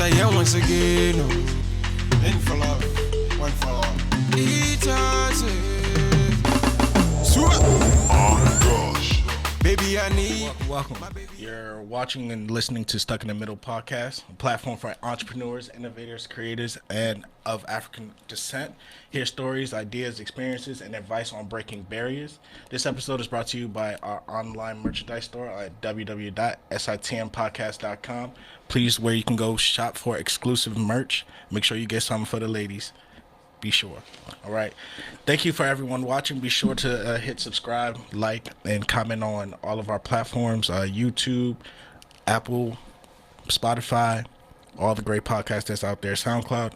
I am once again. In for love, one for all. Each other. Oh gosh. Baby, I need. Welcome. You're watching and listening to Stuck in the Middle podcast, a platform for entrepreneurs, innovators, creators, and of African descent. Hear stories, ideas, experiences, and advice on breaking barriers. This episode is brought to you by our online merchandise store at www.sitmpodcast.com. Please, where you can go shop for exclusive merch. Make sure you get something for the ladies. Be sure. All right. Thank you for everyone watching. Be sure to hit subscribe, like, and comment on all of our platforms, YouTube, Apple, Spotify, all the great podcasts that's out there, SoundCloud,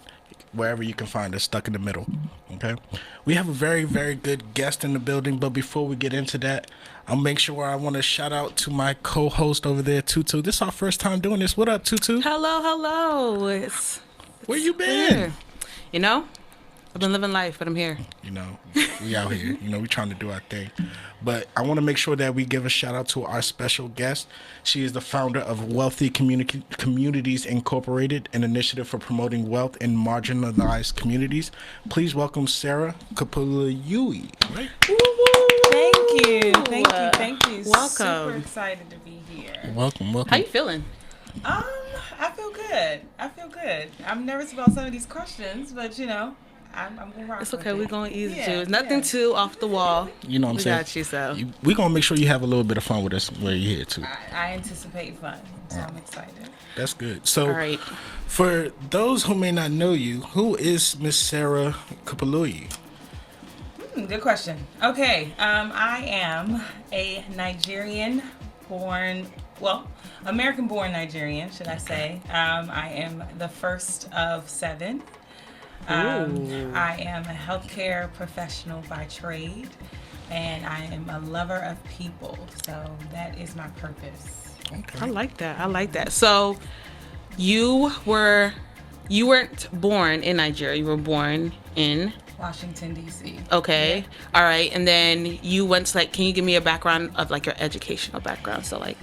wherever you can find us, Stuck in the Middle. Okay. We have a very, very good guest in the building, but before we get into that, I'll make sure I want to shout out to my co-host over there, Tutu. This is our first time doing this. What up, Tutu? Hello. Where you been? Here. You know? I've been living life, but I'm here. You know, we out here. You know, we trying to do our thing. But I want to make sure that we give a shout out to our special guest. She is the founder of WELLthy Communities Inc, an initiative for promoting wealth in marginalized communities. Please welcome Sarah Kupoluyi. Right? Thank you. Welcome. Super excited to be here. Welcome. How you feeling? I feel good. I'm nervous about some of these questions, but you know, I'm gonna rock. It's okay. with We're it. going to ease Yeah, you. It's nothing too off the wall. You know what I'm saying? We got you, so. We're going to make sure you have a little bit of fun with us where you're here, too. I anticipate fun, so I'm excited. That's good. So, All right. for those who may not know you, who is Miss Sarah Kupoluyi? Good question. Okay, I am a American-born Nigerian, should I say. I am the first of 7. I am a healthcare professional by trade, and I am a lover of people. So that is my purpose. Okay. I like that. So you weren't born in Nigeria. You were born in Washington, D.C. Okay. Yeah. All right. And then you went to, can you give me a background of, your educational background? So, I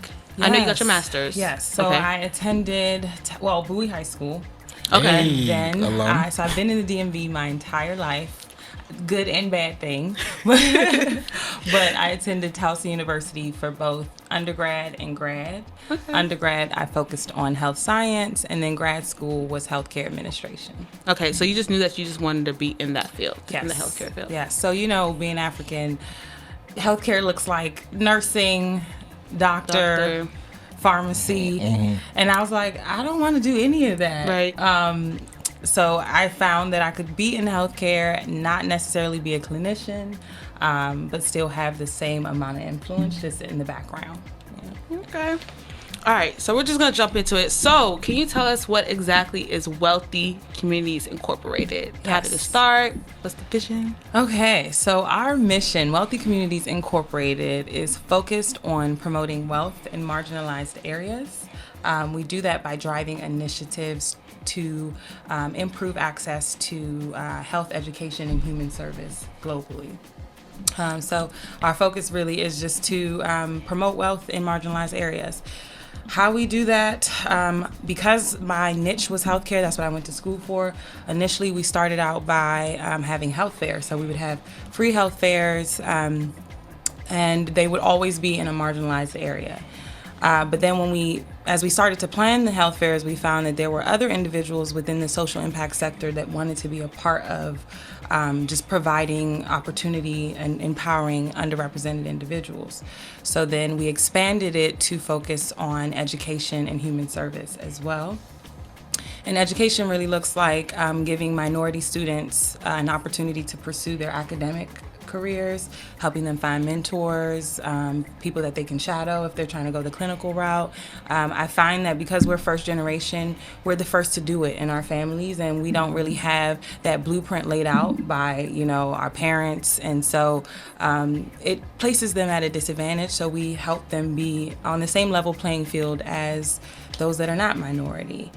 know you got your master's. Yes. So okay. I attended, Bowie High School. Okay. Hey, Then, so I've been in the DMV my entire life, good and bad thing. But I attended Towson University for both undergrad and grad. Okay. Undergrad, I focused on health science, and then grad school was healthcare administration. Okay, so you just knew that you just wanted to be in that field, Yes. in the healthcare field. Yes. So, being African, healthcare looks like nursing, doctor. Pharmacy. Mm-hmm. And I was like, I don't want to do any of that. Right. So I found that I could be in healthcare, not necessarily be a clinician, but still have the same amount of influence just in the background. Yeah. Okay. All right, so we're just going to jump into it. So, can you tell us what exactly is WELLthy Communities Incorporated? How did it start? What's the vision? Okay, so our mission, WELLthy Communities Incorporated, is focused on promoting wealth in marginalized areas. We do that by driving initiatives to improve access to health education and human service globally. So our focus really is just to promote wealth in marginalized areas. How we do that, because my niche was healthcare, that's what I went to school for. Initially, we started out by having health fairs. So we would have free health fairs, and they would always be in a marginalized area. But then as we started to plan the health fairs, we found that there were other individuals within the social impact sector that wanted to be a part of just providing opportunity and empowering underrepresented individuals. So then we expanded it to focus on education and human service as well. And education really looks like giving minority students an opportunity to pursue their academic careers, helping them find mentors, people that they can shadow if they're trying to go the clinical route. I find that because we're first generation, we're the first to do it in our families, and we don't really have that blueprint laid out by, our parents. And so it places them at a disadvantage. So we help them be on the same level playing field as those that are not minority.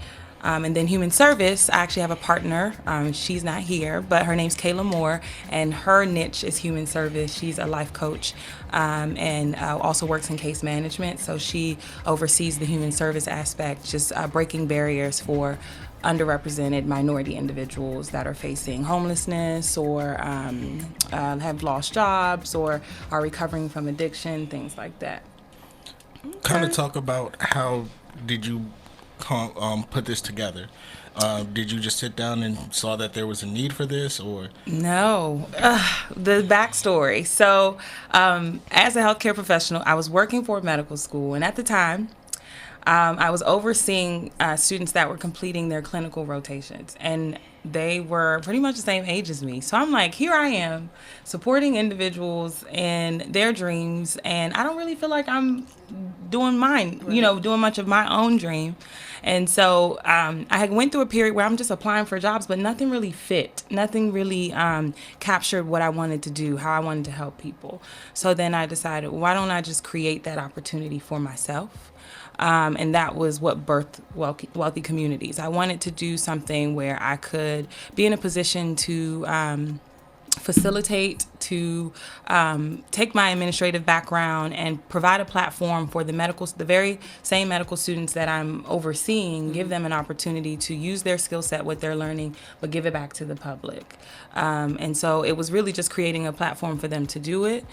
And then human service, I actually have a partner. She's not here, but her name's Kayla Moore, and her niche is human service. She's a life coach and also works in case management. So she oversees the human service aspect, just breaking barriers for underrepresented minority individuals that are facing homelessness or have lost jobs or are recovering from addiction, things like that. Kind of talk about how did you put this together? Did you just sit down and saw that there was a need for this, or? No. The backstory. So, as a healthcare professional, I was working for a medical school, and at the time, I was overseeing students that were completing their clinical rotations, and they were pretty much the same age as me. So I'm like, here I am supporting individuals and their dreams, and I don't really feel like I'm doing mine, doing much of my own dream. And so I had went through a period where I'm just applying for jobs, but nothing really fit. Nothing really captured what I wanted to do, how I wanted to help people. So then I decided, why don't I just create that opportunity for myself? And that was what birthed WELLthy Communities. I wanted to do something where I could be in a position to facilitate, to take my administrative background and provide a platform for the very same medical students that I'm overseeing, give them an opportunity to use their skill set, what they're learning, but give it back to the public. And so it was really just creating a platform for them to do it.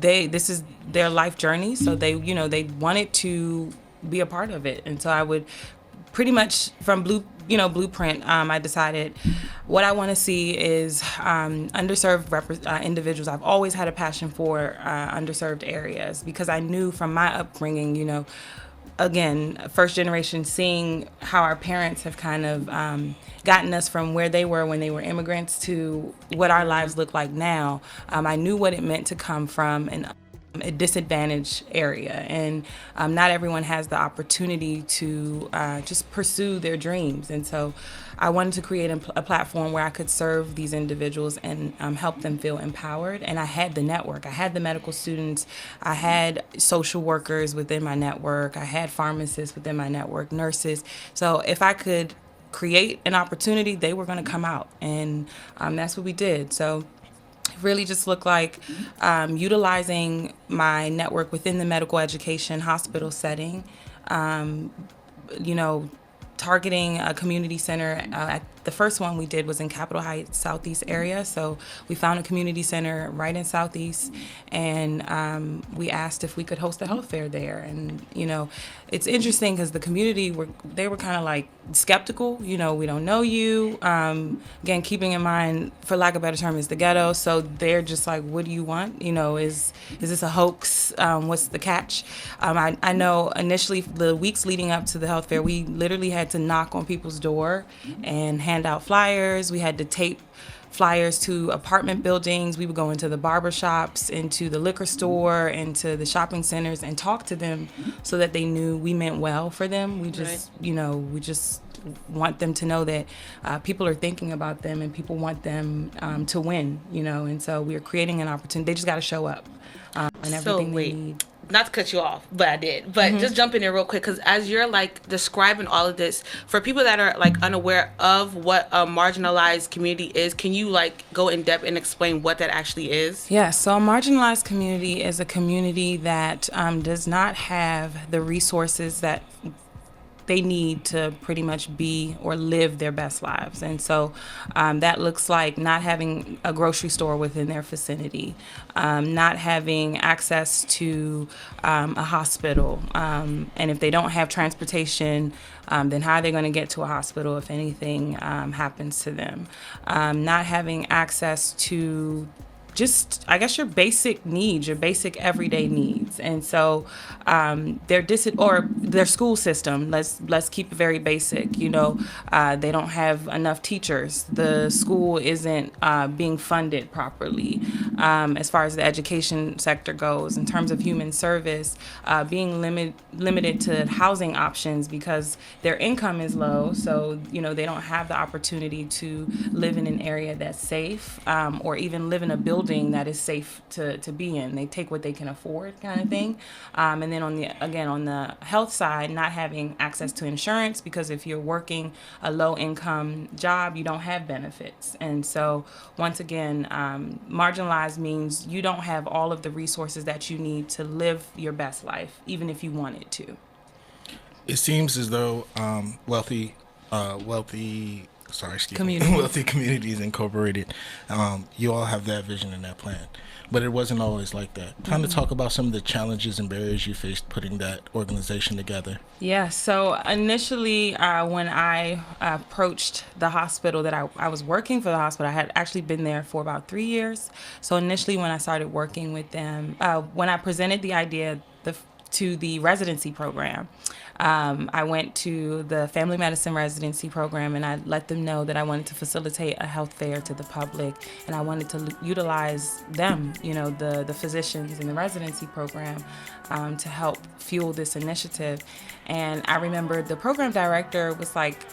This is their life journey, so they wanted to be a part of it. And so I would pretty much from blueprint, I decided what I want to see is underserved individuals. I've always had a passion for underserved areas because I knew from my upbringing, again, first generation, seeing how our parents have kind of gotten us from where they were when they were immigrants to what our lives look like now. I knew what it meant to come from a disadvantaged area, and not everyone has the opportunity to just pursue their dreams. And so I wanted to create a platform where I could serve these individuals and help them feel empowered. And I had the network. I had the medical students. I had social workers within my network. I had pharmacists within my network, nurses. So if I could create an opportunity, they were going to come out. And that's what we did. So really just look like utilizing my network within the medical education hospital setting, targeting a community center. The first one we did was in Capitol Heights, Southeast area. So we found a community center right in Southeast, and we asked if we could host a health fair there. And, it's interesting because the community, they were kind of like skeptical. We don't know you. Again, keeping in mind, for lack of a better term, is the ghetto. So they're just like, what do you want? Is this a hoax? What's the catch? I know initially the weeks leading up to the health fair, we literally had to knock on people's door and hand out flyers. We had to tape flyers to apartment buildings. We would go into the barber shops, into the liquor store, into the shopping centers, and talk to them so that they knew we meant well for them. We just, we just want them to know that people are thinking about them and people want them to win, and so we're creating an opportunity. They just got to show up and everything they need. Not to cut you off, but I did. But just jump in there real quick, because as you're describing all of this, for people that are unaware of what a marginalized community is, can you go in depth and explain what that actually is? Yeah, so a marginalized community is a community that does not have the resources that they need to pretty much be or live their best lives. And so that looks like not having a grocery store within their vicinity, not having access to a hospital. And if they don't have transportation, then how are they going to get to a hospital if anything happens to them? Not having access to just, I guess, your basic needs, your basic everyday needs. And so their school system, let's keep it very basic. They don't have enough teachers. The school isn't being funded properly as far as the education sector goes. In terms of human service, being limited to housing options because their income is low, so they don't have the opportunity to live in an area that's safe or even live in a building building that is safe to be in. They take what they can afford, kind of thing. And then on the health side, not having access to insurance, because if you're working a low income job, you don't have benefits. And so once again, marginalized means you don't have all of the resources that you need to live your best life, even if you wanted to. It seems as though wealthy Community. Wealthy Communities Incorporated, you all have that vision and that plan, but it wasn't always like that. Kind of talk about some of the challenges and barriers you faced putting that organization together. Yeah, so initially when I approached the hospital that I was working for the hospital, I had actually been there for about 3 years. So initially when I started working with them, when I presented the idea to the residency program, I went to the family medicine residency program and I let them know that I wanted to facilitate a health fair to the public and I wanted to utilize them, the physicians in the residency program to help fuel this initiative. And I remember the program director was like,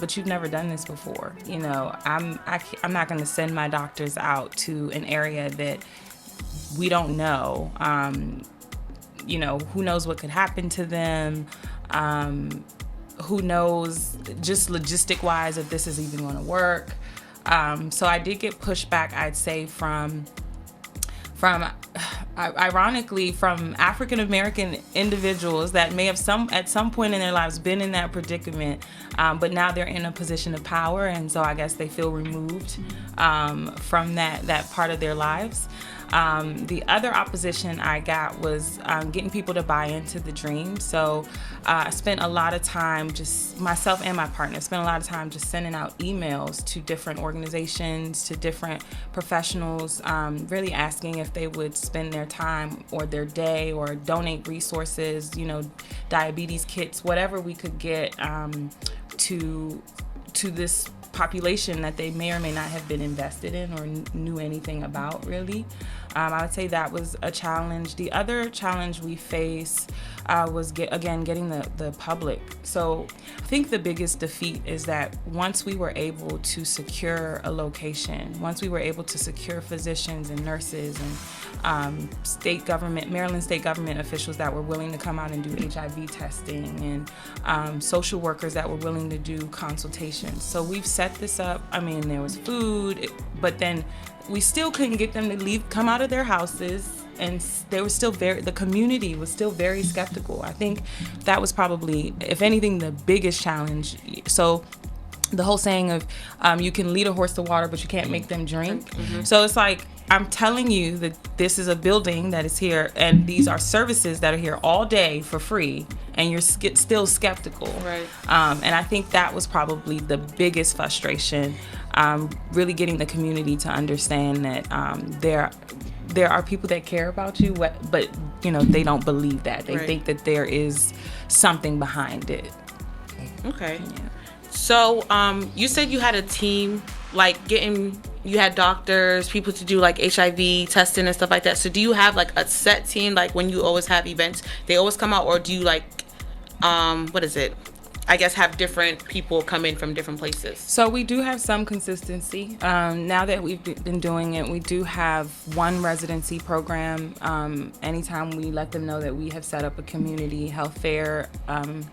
but you've never done this before. I'm not going to send my doctors out to an area that we don't know. Who knows what could happen to them? Who knows, just logistic-wise, if this is even going to work? So I did get pushback, I'd say, from ironically, from African American individuals that may have at some point in their lives been in that predicament, but now they're in a position of power, and so I guess they feel removed from that part of their lives. The other opposition I got was getting people to buy into the dream. So I spent a lot of time, just myself and my partner, spent a lot of time just sending out emails to different organizations, to different professionals, really asking if they would spend their time or their day or donate resources, diabetes kits, whatever we could get to this population that they may or may not have been invested in or knew anything about, really. I would say that was a challenge. The other challenge we face was getting the public. So I think the biggest defeat is that once we were able to secure a location, once we were able to secure physicians and nurses and Maryland state government officials that were willing to come out and do HIV testing and social workers that were willing to do consultations. So we've set this up. I mean, there was food, but then we still couldn't get them to come out of their houses, and they were still the community was still very skeptical. I think that was probably, if anything, the biggest challenge. So the whole saying of you can lead a horse to water, but you can't make them drink. Mm-hmm. So it's like, I'm telling you that this is a building that is here, and these are services that are here all day for free, and you're still skeptical. Right. And I think that was probably the biggest frustration, really getting the community to understand that there are people that care about you, but they don't believe that. They think that there is something behind it. Okay. Yeah. So you said you had a team, you had doctors, people to do HIV testing and stuff like that. So do you have a set team, when you always have events, they always come out, or do you have different people come in from different places? So we do have some consistency. Now that we've been doing it, we do have one residency program. Anytime we let them know that we have set up a community health fair,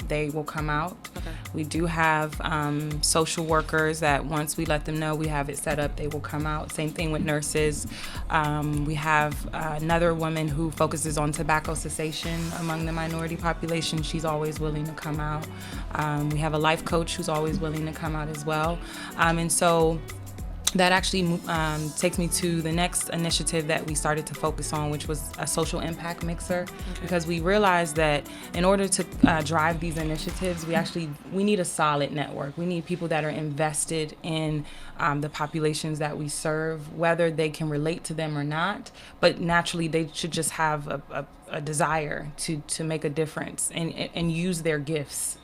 they will come out. Okay. We do have social workers that once we let them know we have it set up, they will come out. Same thing with nurses. We have another woman who focuses on tobacco cessation among the minority population. She's always willing to come out. We have a life coach who's always willing to come out as well. And so that actually takes me to the next initiative that we started to focus on, which was a social impact mixer. Okay. Because we realized that in order to drive these initiatives, we need a solid network. We need people that are invested in the populations that we serve, whether they can relate to them or not, but naturally they should just have a desire to make a difference and use their gifts.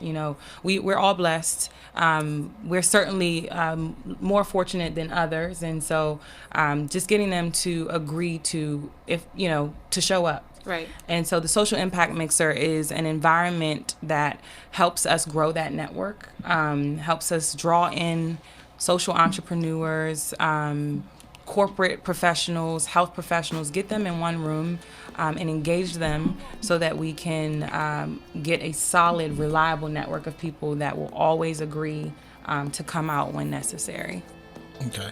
We're all blessed. We're certainly more fortunate than others, and so just getting them to agree to show up. Right. And so the social impact mixer is an environment that helps us grow that network, helps us draw in social entrepreneurs, corporate professionals, health professionals, get them in one room and engage them so that we can get a solid, reliable network of people that will always agree to come out when necessary. Okay.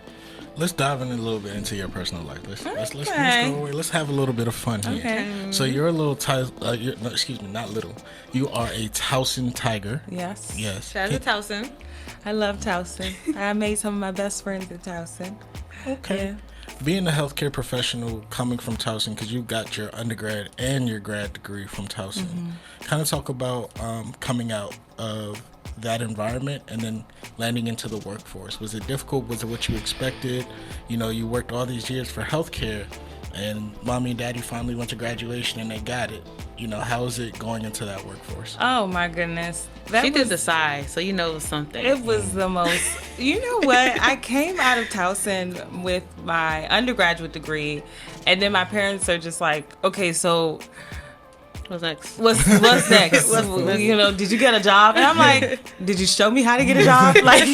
Let's dive in a little bit into your personal life. Let's go away. Let's have a little bit of fun here. Okay. So you're a little, not little. You are a Towson Tiger. Yes. Yes. Shout out to Towson. I love Towson. I made some of my best friends at Towson. Okay. Yeah. Being a healthcare professional coming from Towson, because you got your undergrad and your grad degree from Towson, kind of talk about coming out of that environment and then landing into the workforce. Was it difficult? Was it what you expected? You know, you worked all these years for healthcare, and mommy and daddy finally went to graduation and they got it. You know, how is it going into that workforce? Oh my goodness. She did the sigh, so you know it was something. It was the most, you know what? I came out of Towson with my undergraduate degree, and then my parents are just like, okay, so What's next? What's next? You know, did you get a job? And I'm like, did you show me how to get a job? Like,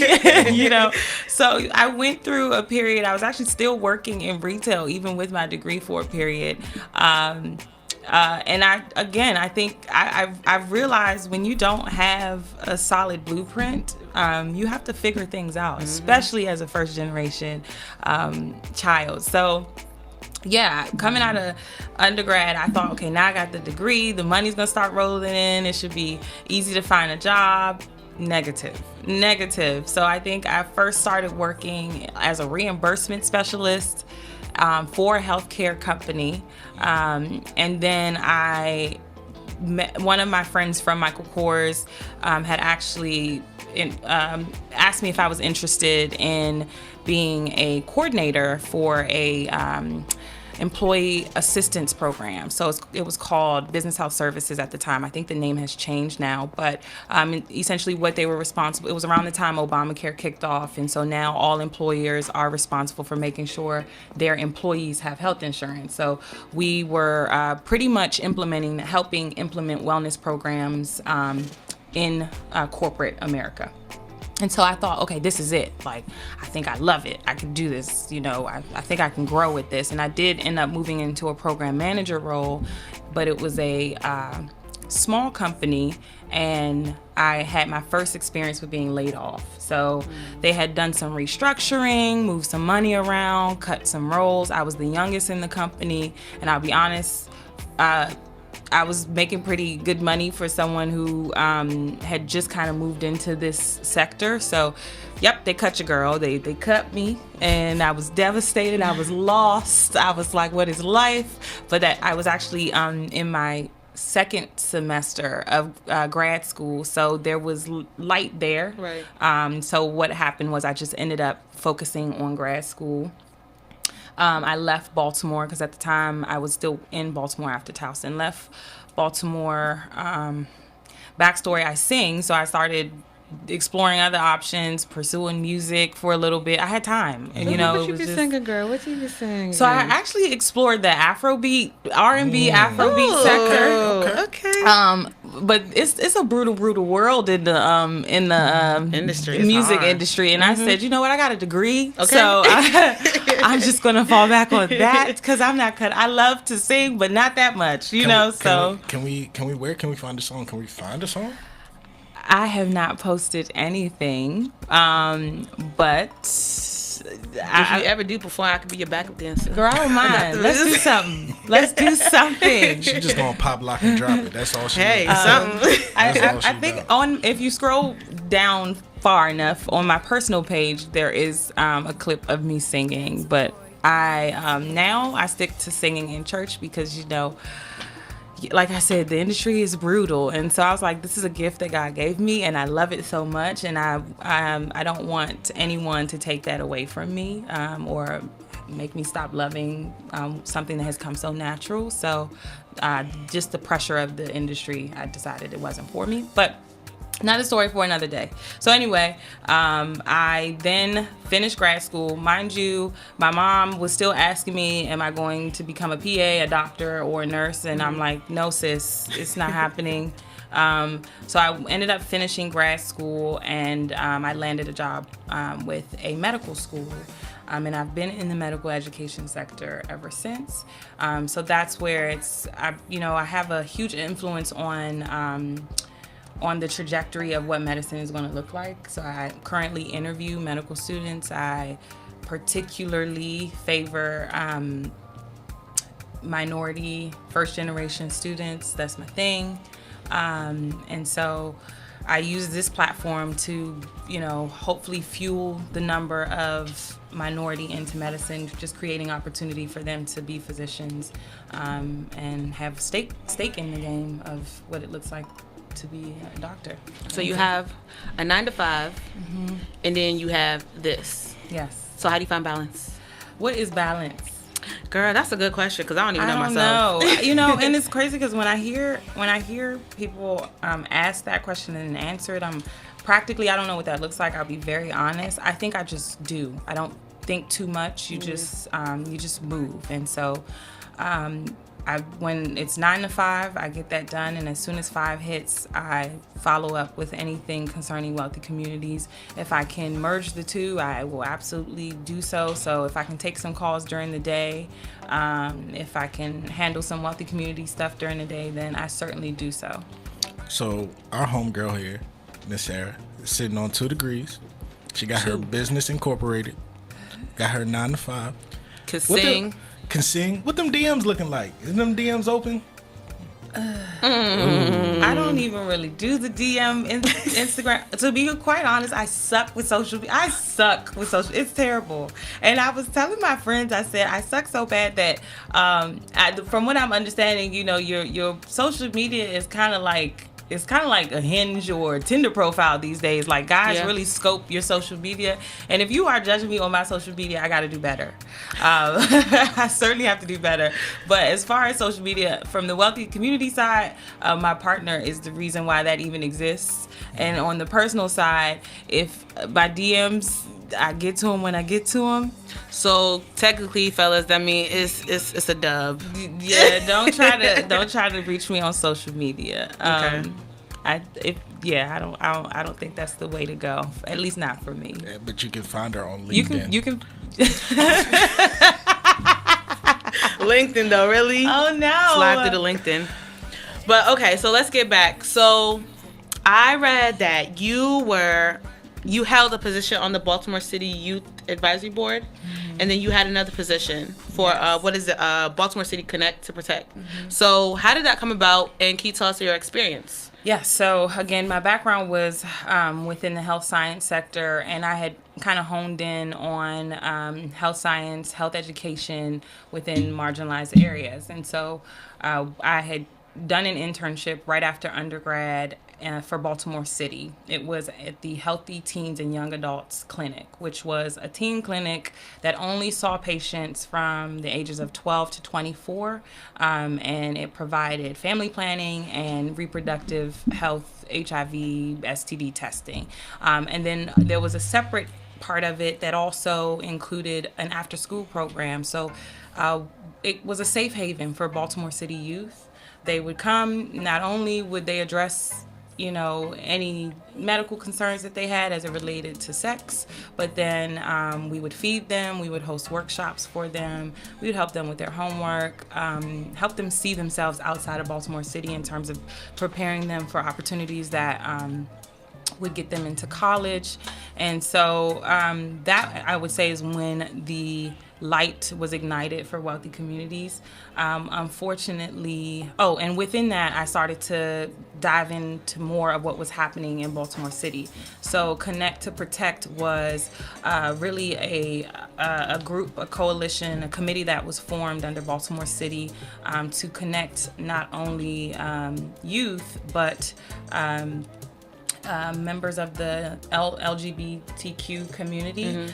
you know. So I went through a period. I was actually still working in retail, even with my degree for a period. And I think I've realized when you don't have a solid blueprint, you have to figure things out, especially as a first generation child. So yeah, coming out of undergrad, I thought, okay, now I got the degree, the money's gonna start rolling in, it should be easy to find a job. Negative. So I think I first started working as a reimbursement specialist for a healthcare company. And then I met one of my friends from Michael Kors had actually asked me if I was interested in being a coordinator for a employee assistance program. So it was called Business Health Services at the time. I think the name has changed now, but essentially what they were responsible, it was around the time Obamacare kicked off, and so now all employers are responsible for making sure their employees have health insurance. So we were pretty much helping implement wellness programs in corporate America. And so I thought, okay, this is it. Like, I think I love it. I can do this. You know, I think I can grow with this. And I did end up moving into a program manager role, but it was a small company, and I had my first experience with being laid off. So they had done some restructuring, moved some money around, cut some roles. I was the youngest in the company, and I'll be honest, I was making pretty good money for someone who had just kind of moved into this sector. So, yep, they cut your girl. They cut me, and I was devastated. I was lost. I was like, what is life? But that I was actually in my second semester of grad school, so there was light there. Right. So what happened was I just ended up focusing on grad school. I left Baltimore because at the time I was still in Baltimore after Towson. Left Baltimore. Backstory, I sing, so I started exploring other options, pursuing music for a little bit. I had time, and What you be singing, girl? What you be singing? So I actually explored the Afrobeat, R&B, Afrobeat sector. Okay. But it's a brutal world in the industry, music hard. industry, and I said, you know what, I got a degree, so I'm just gonna fall back on that because I'm not cut. I love to sing, but not that much, you know. Where can we find a song? Can we find a song? I have not posted anything, but If you ever do perform, I could be your backup dancer. girl, I don't mind. Let's do something. Let's do something. She just gonna pop, lock, and drop it. That's all she does. Something. I think if you scroll down far enough on my personal page, there is a clip of me singing. But now I stick to singing in church because, you know, like I said, the industry is brutal, and so I was like, this is a gift that God gave me, and I love it so much, and I don't want anyone to take that away from me or make me stop loving something that has come so natural. So just the pressure of the industry, I decided it wasn't for me, but not a story for another day. So anyway, I then finished grad school. Mind you, my mom was still asking me, am I going to become a PA, a doctor, or a nurse? And I'm like, no, sis, it's not happening. So I ended up finishing grad school, and I landed a job with a medical school. And I've been in the medical education sector ever since. So that's where I have a huge influence on the trajectory of what medicine is going to look like. So I currently interview medical students. I particularly favor minority, first-generation students. That's my thing. And so I use this platform to, hopefully fuel the number of minority into medicine, just creating opportunity for them to be physicians and have stake in the game of what it looks like to be a doctor. So you have a 9 to 5, and then you have this. Yes. So how do you find balance? What is balance? Girl, that's a good question because I don't even know myself. I don't know. And it's crazy because when I hear people ask that question and answer it, I don't know what that looks like. I'll be very honest. I think I just do. I don't think too much. You just move. And so when it's 9 to 5, I get that done, and as soon as 5 hits, I follow up with anything concerning Wealthy Communities. If I can merge the two, I will absolutely do so. So if I can take some calls during the day, if I can handle some Wealthy Community stuff during the day, then I certainly do so. So our homegirl here, Miss Sarah, is sitting on 2 degrees. She got her business incorporated, got her 9 to 5. Can sing. What them DMs looking like? Is them DMs open? I don't even really do the DM Instagram. To be quite honest, I suck with social media. It's terrible. And I was telling my friends, I said, I suck so bad that from what I'm understanding, your social media is kind of like a Hinge or Tinder profile these days. Like, guys really scope your social media. And if you are judging me on my social media, I got to do better. I certainly have to do better. But as far as social media, from the Wealthy Community side, my partner is the reason why that even exists. And on the personal side, if my DMs, I get to them when I get to them. So technically, fellas, that means it's a dub. Yeah, don't try to reach me on social media. Okay. I don't think that's the way to go. At least not for me. Yeah, but you can find her on LinkedIn. You can. LinkedIn though, really? Oh no. Slide through the LinkedIn. But okay, so let's get back. So I read that you held a position on the Baltimore City Youth Advisory Board, and then you had another position for Baltimore City Connect to protect. So how did that come about, and can you tell us your experience? Yeah, so again, my background was within the health science sector, and I had kind of honed in on health science, health education within marginalized areas. And so I had done an internship right after undergrad for Baltimore City. It was at the Healthy Teens and Young Adults Clinic, which was a teen clinic that only saw patients from the ages of 12 to 24, and it provided family planning and reproductive health, HIV, STD testing. And then there was a separate part of it that also included an after-school program. So it was a safe haven for Baltimore City youth. They would come, not only would they address any medical concerns that they had as it related to sex, but then we would feed them, we would host workshops for them, we would help them with their homework, help them see themselves outside of Baltimore City in terms of preparing them for opportunities that would get them into college. And so that, I would say, is when the light was ignited for Wealthy Communities. Unfortunately, and within that, I started to dive into more of what was happening in Baltimore City. So Connect to Protect was really a group, a coalition, a committee that was formed under Baltimore City to connect not only youth, but members of the LGBTQ community,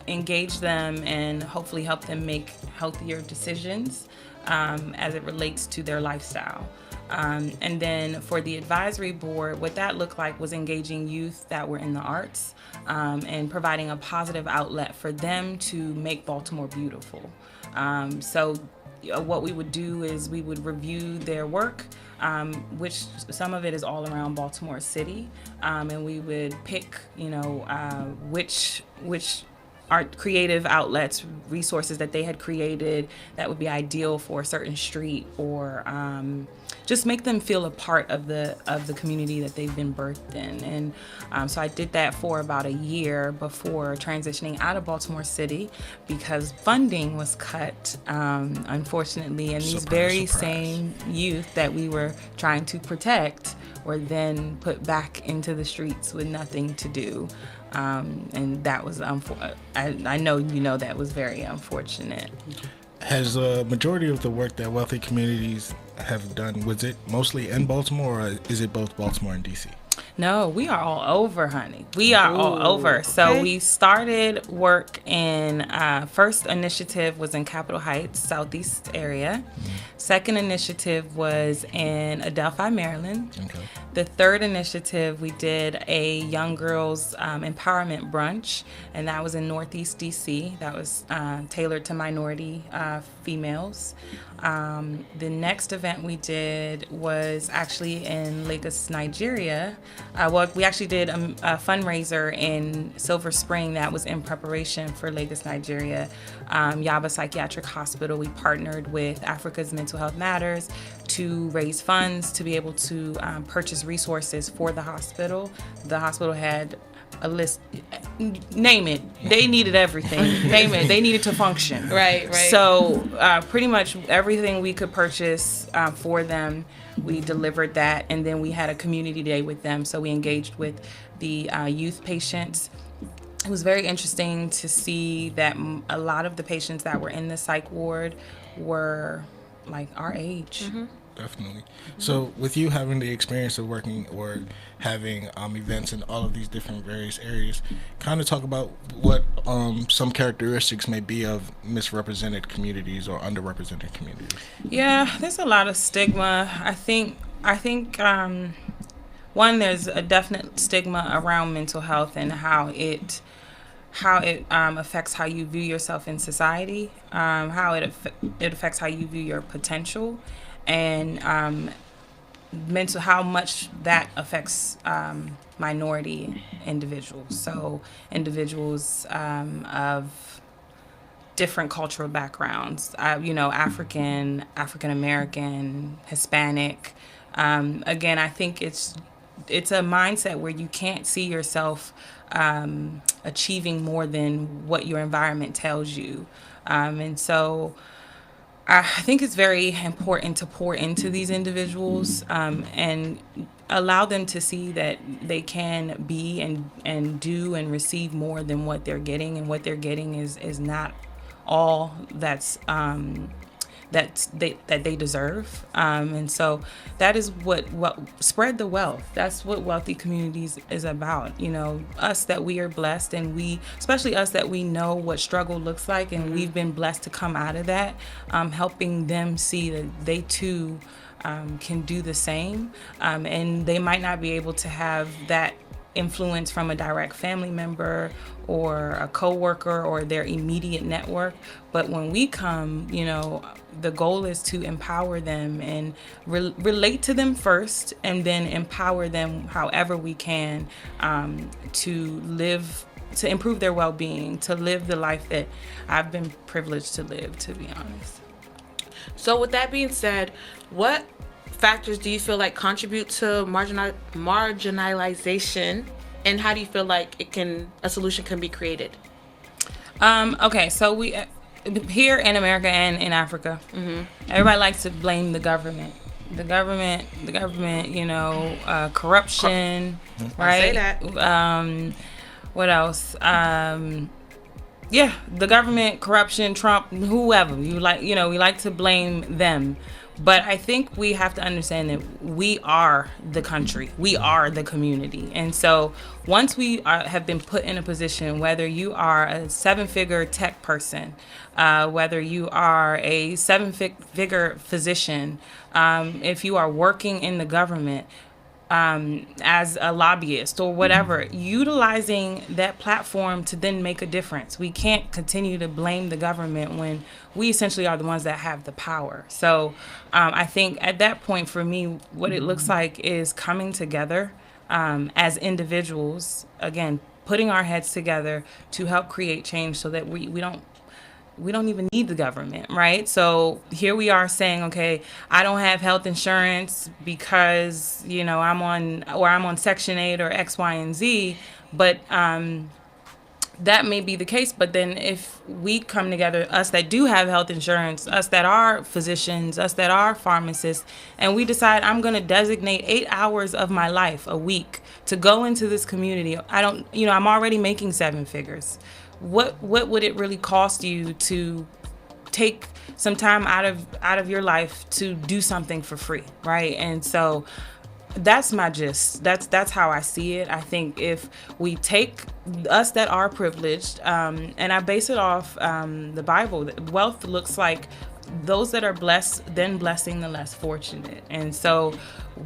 engage them and hopefully help them make healthier decisions as it relates to their lifestyle. And then for the advisory board, what that looked like was engaging youth that were in the arts and providing a positive outlet for them to make Baltimore beautiful. So what we would do is we would review their work, which some of it is all around Baltimore City, and we would pick, which art creative outlets, resources that they had created that would be ideal for a certain street, or just make them feel a part of the community that they've been birthed in. And so I did that for about a year before transitioning out of Baltimore City, because funding was cut, unfortunately, and these very same youth that we were trying to protect were then put back into the streets with nothing to do. And that was, I know you know, that was very unfortunate. Has a majority of the work that WELLthy Communities have done, was it mostly in Baltimore, or is it both Baltimore and DC? No, we are all over, honey. We are all over. So we started work in, first initiative was in Capitol Heights, Southeast area. Second initiative was in Adelphi, Maryland. Okay. The third initiative, we did a young girls empowerment brunch, and that was in Northeast DC. That was tailored to minority females. The next event we did was actually in Lagos, Nigeria. Well, we actually did a fundraiser in Silver Spring that was in preparation for Lagos, Nigeria. Yaba Psychiatric Hospital, we partnered with Africa's Mental Health Matters to raise funds to be able to purchase resources for the hospital. The hospital had a list, name it. They needed everything. Name it. They needed to function. Right. So pretty much everything we could purchase for them, we delivered that, and then we had a community day with them. So we engaged with the youth patients. It was very interesting to see that a lot of the patients that were in the psych ward were like our age. Mm-hmm. Definitely. So with you having the experience of working or having events in all of these different various areas, kind of talk about what some characteristics may be of misrepresented communities or underrepresented communities. Yeah, there's a lot of stigma. I think one, there's a definite stigma around mental health and how it affects how you view yourself in society, how it affects how you view your potential, and how much that affects minority individuals. So individuals of different cultural backgrounds, African American, Hispanic. Again, I think it's a mindset where you can't see yourself achieving more than what your environment tells you. And so I think it's very important to pour into these individuals and allow them to see that they can be and do and receive more than what they're getting, and what they're getting is not all that they deserve, and so that is what spread the wealth. That's what WELLthy Communities is about. Us that we are blessed, and especially us that we know what struggle looks like, and we've been blessed to come out of that, helping them see that they too can do the same, and they might not be able to have that influence from a direct family member or a coworker or their immediate network, but when we come, the goal is to empower them and relate to them first, and then empower them however we can to improve their well-being, to live the life that I've been privileged to live, to be honest. So with that being said, what factors do you feel like contribute to marginalization, and how do you feel like a solution can be created? Okay, so we here in America and in Africa, everybody likes to blame the government. The government, corruption, right? I say that. What else? The government, corruption, Trump, whoever. We like to blame them. But I think we have to understand that we are the country. We are the community. And so once we have been put in a position, whether you are a 7-figure tech person, whether you are a 7-figure physician, if you are working in the government, as a lobbyist or whatever, utilizing that platform to then make a difference. We can't continue to blame the government when we essentially are the ones that have the power. So I think at that point, for me, what it looks like is coming together as individuals, again, putting our heads together to help create change so that we don't even need the government, right? So here we are saying, okay, I don't have health insurance because, I'm on Section 8 or X, Y, and Z, but that may be the case. But then if we come together, us that do have health insurance, us that are physicians, us that are pharmacists, and we decide I'm going to designate 8 hours of my life a week to go into this community. I'm already making 7 figures. What would it really cost you to take some time out of your life to do something for free, right? And so that's my gist. That's how I see it. I think if we take us that are privileged, and I base it off the Bible, wealth looks like those that are blessed then blessing the less fortunate. And so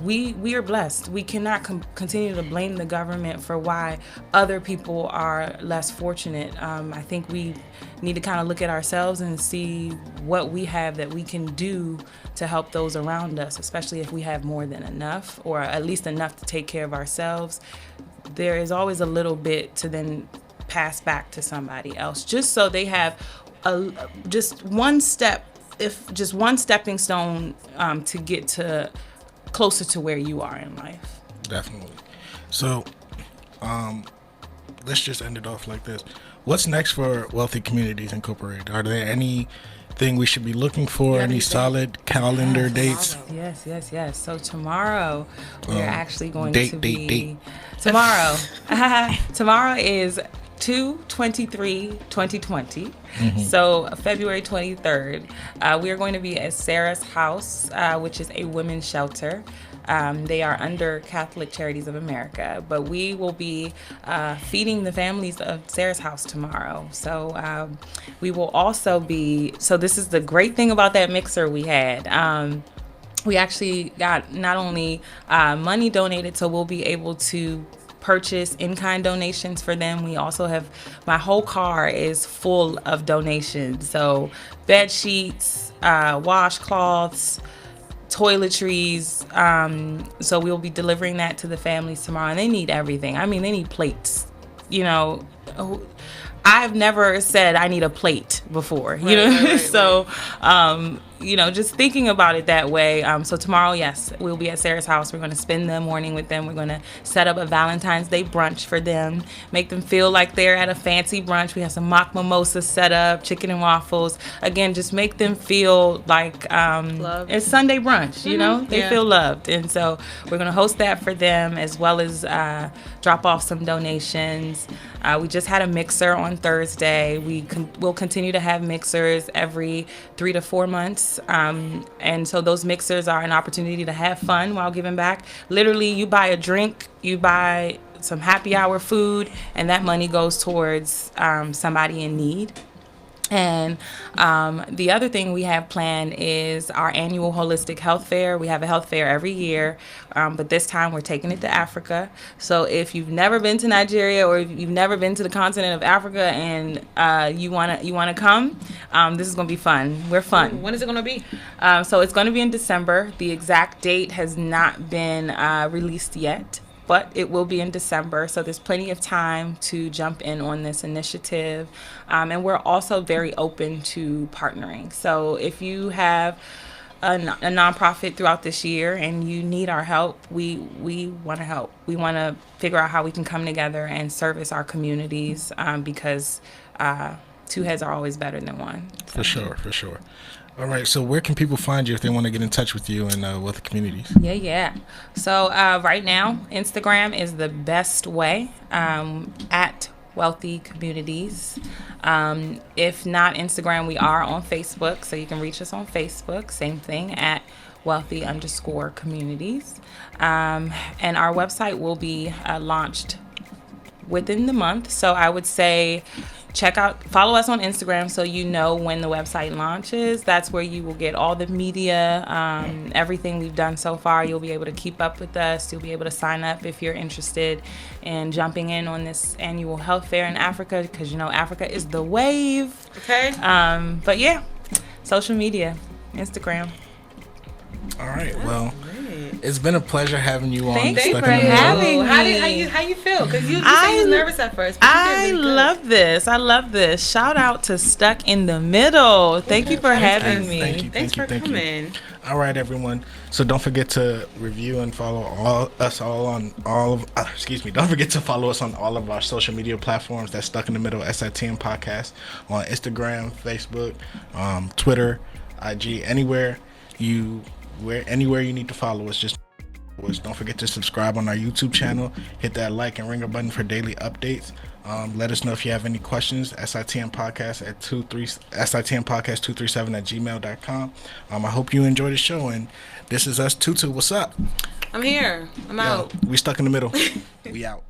we are blessed. We cannot continue to blame the government for why other people are less fortunate. I think we need to kind of look at ourselves and see what we have that we can do to help those around us, especially if we have more than enough, or at least enough to take care of ourselves. There is always a little bit to then pass back to somebody else, just so they have just one stepping stone to get to closer to where you are in life. Definitely. So, let's just end it off like this. What's next for Wealthy Communities Incorporated? Are there anything we should be looking for? Any solid calendar dates? Yes. So tomorrow we're actually going to be date. Tomorrow. Tomorrow is 2/23/2020. So February 23rd, we are going to be at Sarah's house, which is a women's shelter. They are under Catholic Charities of America, but we will be feeding the families of Sarah's house tomorrow. So we will also be, so this is the great thing about that mixer we had. We actually got not only money donated, so we'll be able to purchase in-kind donations for them. We also have, my whole car is full of donations. So bed sheets, washcloths, toiletries. So we'll be delivering that to the families tomorrow. And they need everything. I mean, they need plates. I've never said I need a plate before, Right. So, just thinking about it that way. So tomorrow, yes, we'll be at Sarah's house. We're going to spend the morning with them. We're going to set up a Valentine's Day brunch for them, make them feel like they're at a fancy brunch. We have some mock mimosas set up, chicken and waffles. Again, just make them feel like it's Sunday brunch, They feel loved. And so we're going to host that for them, as well as drop off some donations. We just had a mixer on Thursday. We'll continue to have mixers every 3 to 4 months. And so those mixers are an opportunity to have fun while giving back. Literally, you buy a drink, you buy some happy hour food, and that money goes towards somebody in need. And the other thing we have planned is our annual holistic health fair. We have a health fair every year, but this time we're taking it to Africa. So if you've never been to Nigeria, or if you've never been to the continent of Africa and you wanna come, this is gonna be fun. We're fun. When is it gonna be? So it's gonna be in December. The exact date has not been released yet, but it will be in December, so there's plenty of time to jump in on this initiative. And we're also very open to partnering. So if you have a nonprofit throughout this year and you need our help, we want to help. We want to figure out how we can come together and service our communities, because two heads are always better than one. For sure. All right, so where can people find you if they want to get in touch with you and Wealthy Communities? Yeah. So right now, Instagram is the best way, at Wealthy Communities. If not Instagram, we are on Facebook, so you can reach us on Facebook. Same thing, at Wealthy_Communities. And our website will be launched within the month. So I would say follow us on Instagram so you know when the website launches. That's where you will get all the media, everything we've done so far. You'll be able to keep up with us. You'll be able to sign up if you're interested in jumping in on this annual health fair in Africa, because Africa is the wave. Okay. But yeah, social media, Instagram. All right, well, It's been a pleasure having you on. Thanks Stuck for in the Middle. having me. How you feel? Because you said you was nervous at first. But you I did really good. love this. I love this. Shout out to Stuck in the Middle. Thank you for having me. Thank you. Thanks for coming. All right, everyone. So don't forget to review and follow Don't forget to follow us on all of our social media platforms. That's Stuck in the Middle SITM Podcast on Instagram, Facebook, Twitter, IG, anywhere you need to follow us. Just don't forget to subscribe on our YouTube channel. Hit that like and ringer button for daily updates. Let us know if you have any questions. SITM Podcast at SITM Podcast 237 at gmail.com. I hope you enjoy the show. And this is us, Tutu. What's up? I'm here. I'm out. We stuck in the middle. We out.